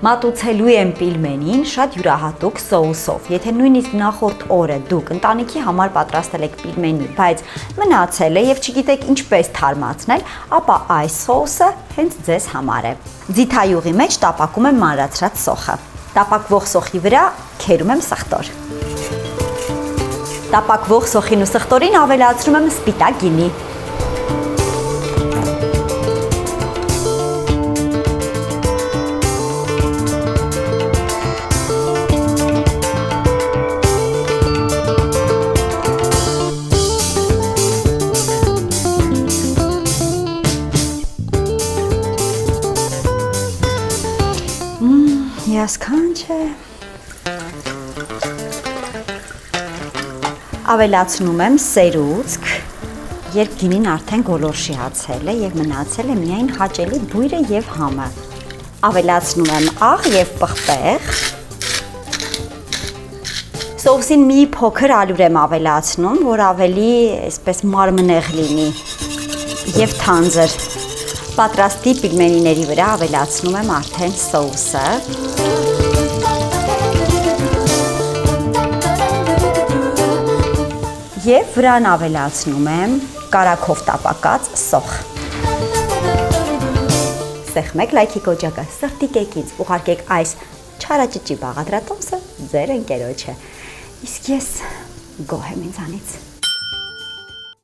Մատուցելու եմ պիլմենին շատ յուրահատուկ սոուսով։ Եթե նույնիսկ նախորդ օրը դուք ընտանիքի համար պատրաստել եք պիլմենի, բայց մնացել է եւ չգիտեք ինչպես թարմացնել, ապա այս սոուսը հենց ձեզ համար է։ Ձիթայուղի մեջ տապակում եմ մանրացրած սոխը։ Տապակվող սոխի վրա քերում եմ սխտոր։ Տապակվող սոխին ու սխտորին ավելացնում եմ սպիտակ գինի։ Հիասքանչ է։ Ավելացնում եմ սերուցք, երբ գինին արդեն գոլորշիացել է եւ մնացել է միայն հաճելի բույրը եւ համը։ Ավելացնում եմ աղ եւ պղպեղ։ Սոուսին մի փոքր ալյուր եմ ավելացնում, որ ավելի այսպես մարմնեղ լինի եւ թանձր։ Պատրաստի պիլմենիների վրա ավելացնում եմ արդեն սոուսը։ Եվ վրան ավելացնում եմ կարագով տապակած սոխ։ Սեղմեք լայքի կոճակը, սրտիկ եք ինձ, ուղարկեք այս չարաճճի բաղադրատոմսը ձեր ընկերոջը։ Իսկ ես գոհ եմ ինձանից։